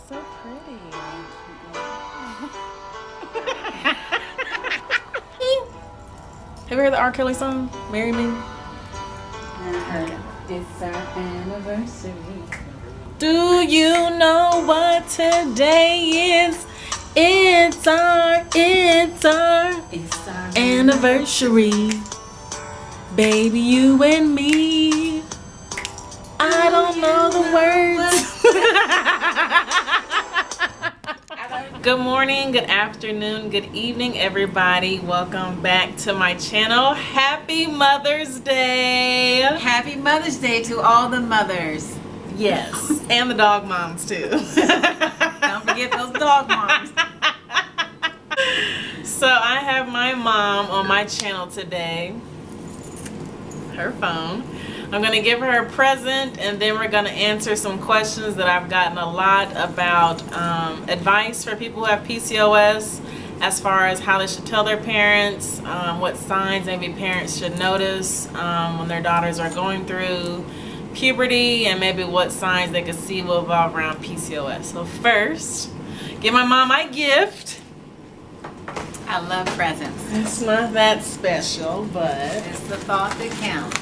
so pretty. Have you heard the R. Kelly song, Marry Me? It's our anniversary. Do you know what today is? It's our anniversary. Baby, you and me. I don't know the words. Good morning, good afternoon, good evening, everybody. Welcome back to my channel. Happy Mother's Day. Happy Mother's Day to all the mothers. Yes, and the dog moms too. Don't forget those dog moms. So I have my mom on my channel today. Her phone. I'm going to give her a present, and then we're going to answer some questions that I've gotten a lot about advice for people who have PCOS, as far as how they should tell their parents, what signs maybe parents should notice when their daughters are going through puberty, and maybe what signs they could see will evolve around PCOS. So first, give my mom my gift. I love presents. It's not that special, but It's the thought that counts.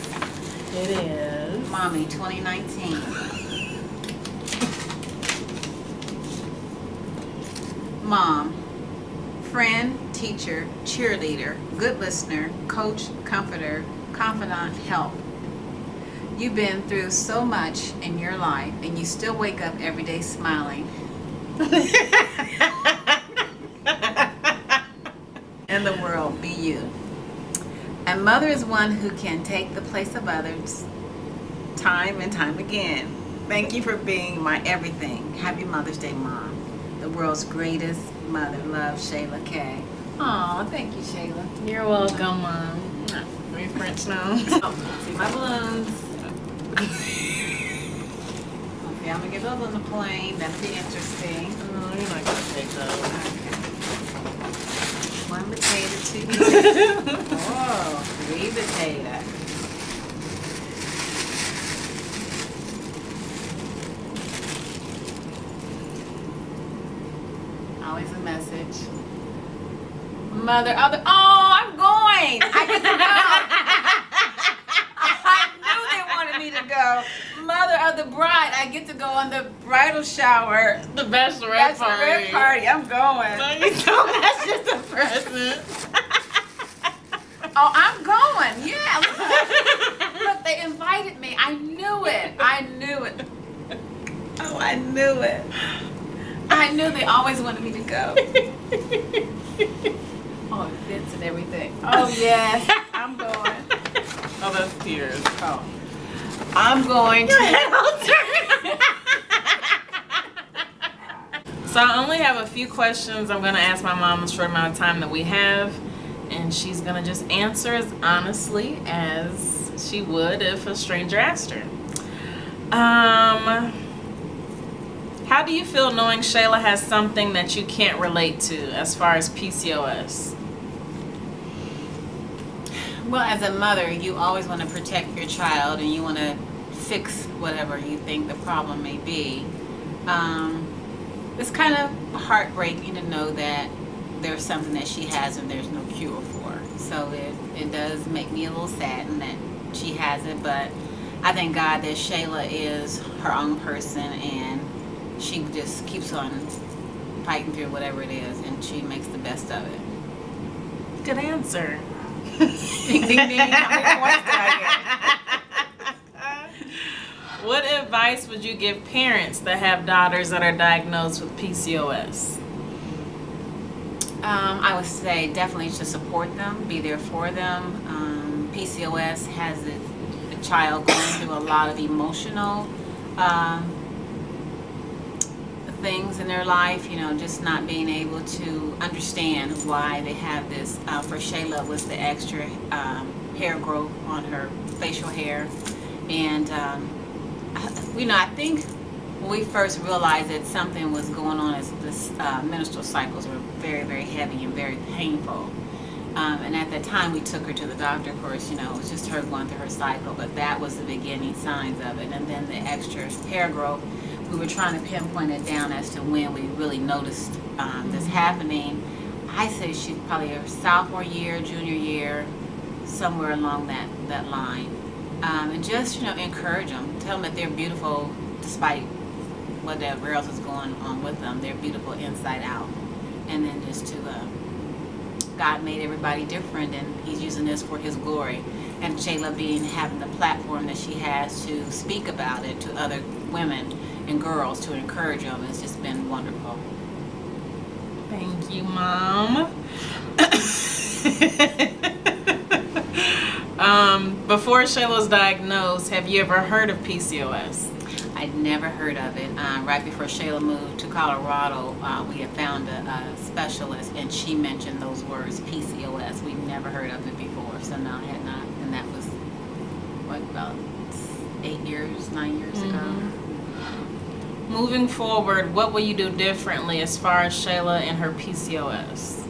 it is. Mommy 2019. Mom, friend, teacher, cheerleader, good listener, coach, comforter, confidant, help. You've been through so much in your life, and you still wake up every day smiling. And the world be you. A mother is one who can take the place of others time and time again. Thank you for being my everything. Happy Mother's Day, Mom. The world's greatest mother. Love, Shayla K. Aw, thank you, Shayla. You're welcome, Mom. Are you French now? Oh, see my balloons. Okay, I'm gonna get those on the plane. That'll be interesting. Oh, you're not gonna take those. Okay. One potato, two potato. Whoa, three potato. Always a message. Mother of the, I'm going! I get to go! I knew they wanted me to go. Mother of the bride, I get to go on the bridal shower. The bachelorette Bachelorette party, I'm going. No, you don't. That's just a present. Oh, I'm going. Yeah. Look, they invited me. I knew it. I knew it. Oh, I knew it. I knew they always wanted me to go. Oh, it fits and everything. Oh, yes. I'm going. Oh, that's tears. Oh. I'm going to. So I only have a few questions I'm going to ask my mom in the short amount of time that we have, and she's going to just answer as honestly as she would if a stranger asked her. How do you feel knowing Shayla has something that you can't relate to as far as PCOS? Well, as a mother, you always want to protect your child, and you want to fix whatever you think the problem may be. It's kind of heartbreaking to know that there's something that she has and there's no cure for. So it does make me a little saddened that she has it, but I thank God that Shayla is her own person, and she just keeps on fighting through whatever it is, and she makes the best of it. Good answer. Ding, ding, ding. How many points did I What advice would you give parents that have daughters that are diagnosed with PCOS? I would say definitely to support them, be there for them. PCOS has the child going through a lot of emotional things in their life, just not being able to understand why they have this. For Shayla, it was the extra hair growth on her facial hair, and I think when we first realized that something was going on is this menstrual cycles were very, very heavy and very painful. And at the time we took her to the doctor, of course, it was just her going through her cycle, but that was the beginning signs of it. And then the extra hair growth we were trying to pinpoint it down as to when we really noticed this happening. I say she's probably her sophomore year, junior year, somewhere along that line. And just, encourage them. Tell them that they're beautiful despite whatever else is going on with them. They're beautiful inside out. And then just to, God made everybody different, and He's using this for His glory. And Shayla having the platform that she has to speak about it to other women and girls, to encourage them, has just been wonderful. Thank you, Mom. Before Shayla was diagnosed, have you ever heard of PCOS? I'd never heard of it. Right before Shayla moved to Colorado, we had found a specialist, and she mentioned those words, PCOS. We'd never heard of it before, so no, I had not. And that was, about 9 years ago. Moving forward, what will you do differently as far as Shayla and her PCOS?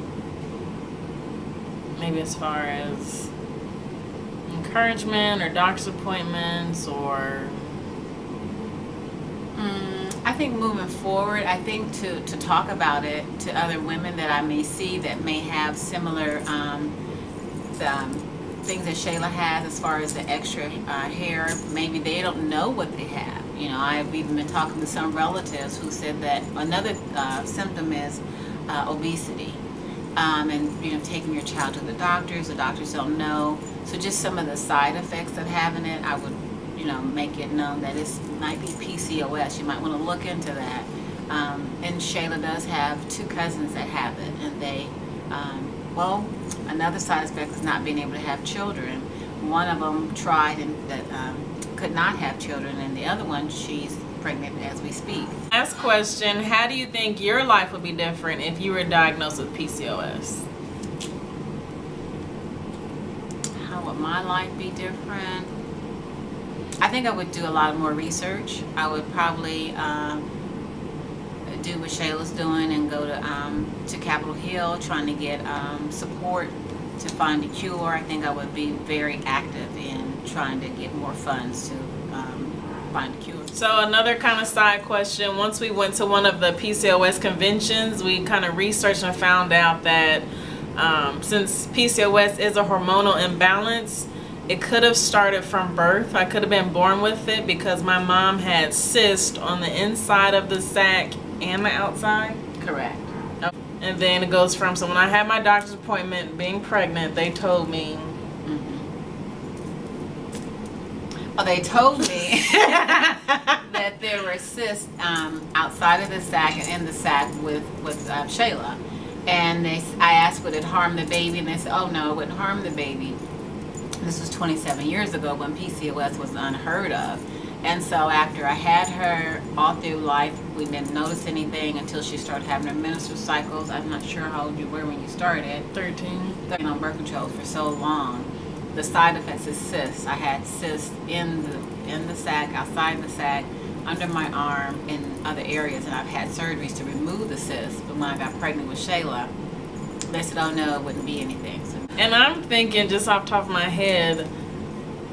Maybe as far as encouragement or doctor's appointments, or... I think moving forward, I think to talk about it to other women that I may see that may have similar things that Shayla has as far as the extra hair. Maybe they don't know what they have. I've even been talking to some relatives who said that another symptom is obesity. And taking your child to the doctors don't know. So just some of the side effects of having it, I would make it known that it might be PCOS. You might want to look into that. And Shayla does have 2 cousins that have it, and they, another side effect is not being able to have children. One of them tried and could not have children, and the other one, she's pregnant as we speak. Last question, how do you think your life would be different if you were diagnosed with PCOS? How would my life be different? I think I would do a lot more research. I would probably do what Shayla's doing and go to Capitol Hill, trying to get support to find a cure. I think I would be very active in trying to get more funds to find a cure. So another kind of side question, once we went to one of the PCOS conventions, we kind of researched and found out that since PCOS is a hormonal imbalance, it could have started from birth. I could have been born with it because my mom had cysts on the inside of the sac and the outside. Correct. And then it goes from, so when I had my doctor's appointment being pregnant, they told me. Well, they told me that there were cysts outside of the sac and in the sac with Shayla. And I asked, would it harm the baby? And they said, oh no, it wouldn't harm the baby. This was 27 years ago when PCOS was unheard of. And so after I had her all through life, we didn't notice anything until she started having her menstrual cycles. I'm not sure how old you were when you started. 13. On birth control for so long. The side effects is cysts. I had cysts in the sac, outside the sac, under my arm, in other areas, and I've had surgeries to remove the cysts. But when I got pregnant with Shayla, they said, oh no, it wouldn't be anything. So, and I'm thinking, just off the top of my head,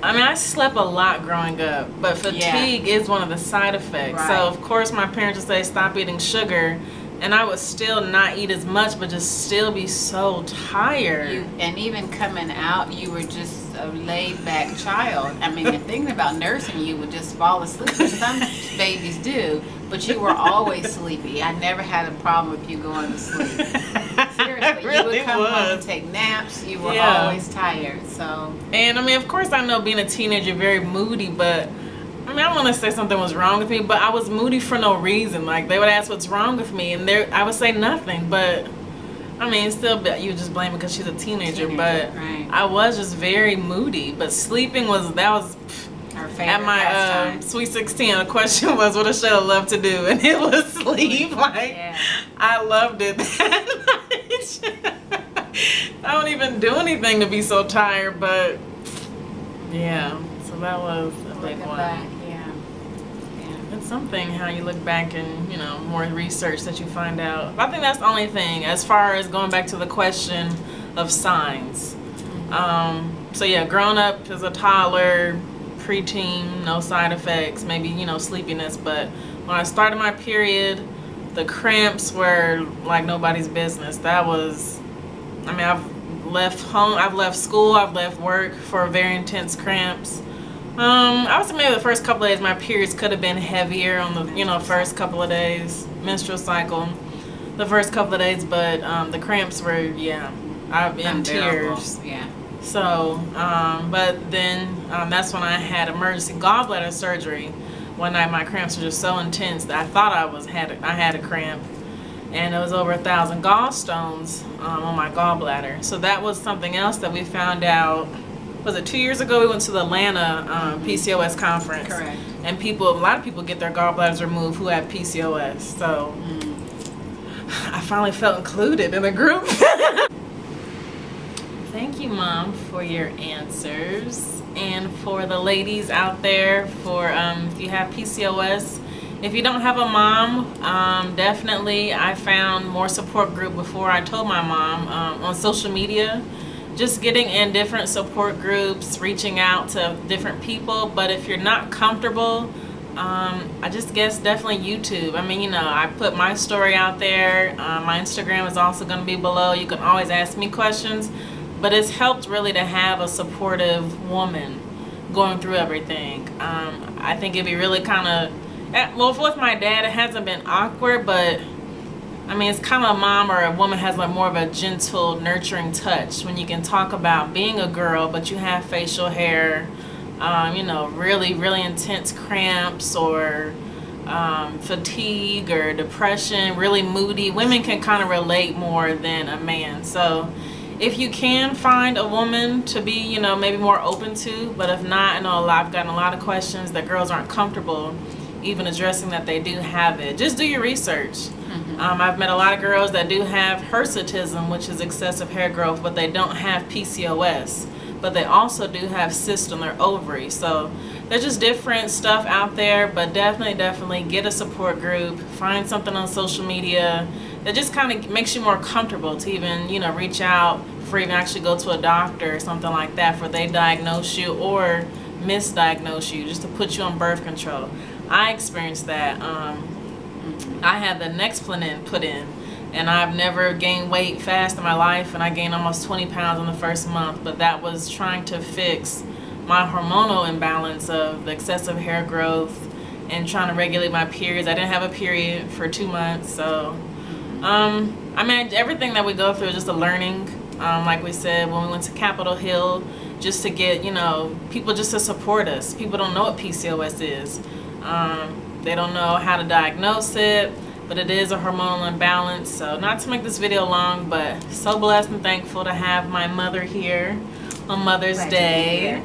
I mean, I slept a lot growing up, but fatigue is one of the side effects. Right. So of course my parents would say stop eating sugar, and I would still not eat as much, but just still be so tired. And even coming out, you were just a laid-back child. I mean, thinking about nursing, you would just fall asleep, which some babies do, but you were always sleepy. I never had a problem with you going to sleep. Seriously, really you would come home and was. take naps. You were always tired. So. And I mean, of course, I know being a teenager, very moody, but I mean, I don't want to say something was wrong with me, but I was moody for no reason. Like, they would ask what's wrong with me, and I would say nothing. But I mean, still, you just blame it because she's a teenager. But right. I was just very moody. But sleeping was Our favorite at my pastime. Sweet 16. The question was, what does Shayla love to do? And it was sleep. Like, I loved it that night. I don't even do anything to be so tired, but yeah. So that was a big one. Back, It's something how you look back and, you know, more research that you find out. I think that's the only thing as far as going back to the question of signs. So yeah, growing up as a toddler, preteen, no side effects, maybe, you know, sleepiness. But when I started my period, the cramps were like nobody's business. That was, I mean, I've left home, I've left school, I've left work for very intense cramps. I would say maybe the first couple of days my periods could have been heavier on the, you know, first couple of days, menstrual cycle, the first couple of days, but the cramps were, yeah, I'm in tears. Yeah. So, but then that's when I had emergency gallbladder surgery. One night my cramps were just so intense that I thought I had a cramp, and it was over 1,000 gallstones on my gallbladder. So that was something else that we found out. Was it 2 years ago? We went to the Atlanta PCOS conference. Correct. And a lot of people get their gallbladders removed who have PCOS. So I finally felt included in the group. Thank you, Mom, for your answers. And for the ladies out there, for if you have PCOS, if you don't have a mom, definitely I found more support group before I told my mom on social media. Just getting in different support groups, reaching out to different people. But if you're not comfortable, I just guess definitely YouTube. I mean, you know, I put my story out there. My Instagram is also going to be below. You can always ask me questions. But it's helped really to have a supportive woman going through everything. I think it'd be really kind of, well, with my dad, it hasn't been awkward, but I mean, it's kind of a mom or a woman has like more of a gentle, nurturing touch when you can talk about being a girl, but you have facial hair, you know, really, really intense cramps or fatigue or depression, really moody. Women can kind of relate more than a man. So if you can find a woman to be, you know, maybe more open to, but if not, I know I've gotten a lot of questions that girls aren't comfortable even addressing that they do have it. Just do your research. I've met a lot of girls that do have hirsutism, which is excessive hair growth, but they don't have PCOS. But they also do have cysts on their ovaries. So there's just different stuff out there, but definitely get a support group. Find something on social media that just kind of makes you more comfortable to even, you know, reach out for even actually go to a doctor or something like that for they diagnose you or misdiagnose you just to put you on birth control. I experienced that. I had the Nexplanon put in, and I've never gained weight fast in my life, and I gained almost 20 pounds in the first month, but that was trying to fix my hormonal imbalance of the excessive hair growth and trying to regulate my periods. I didn't have a period for 2 months, so I mean, everything that we go through is just a learning. Like we said, when we went to Capitol Hill, just to get, you know, people just to support us. People don't know what PCOS is. They don't know how to diagnose it, but it is a hormonal imbalance. So not to make this video long, but so blessed and thankful to have my mother here on Mother's Day.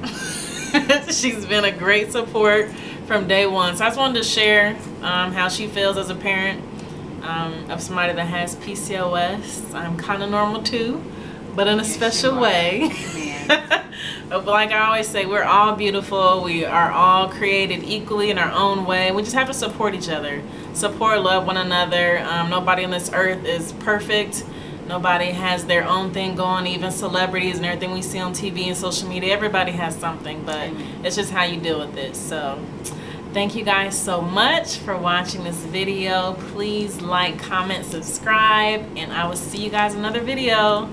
She's been a great support from day one. So I just wanted to share how she feels as a parent of somebody that has PCOS. I'm kind of normal too, but in a special way. But like I always say, we're all beautiful. We are all created equally in our own way. We just have to support each other. Support, love one another. Nobody on this earth is perfect. Nobody has their own thing going. Even celebrities and everything we see on TV and social media, everybody has something, but it's just how you deal with it. So thank you guys so much for watching this video. Please like, comment, subscribe, and I will see you guys in another video.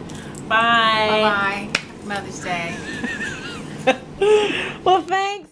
Bye. Bye-bye. Mother's Day. Well, thanks.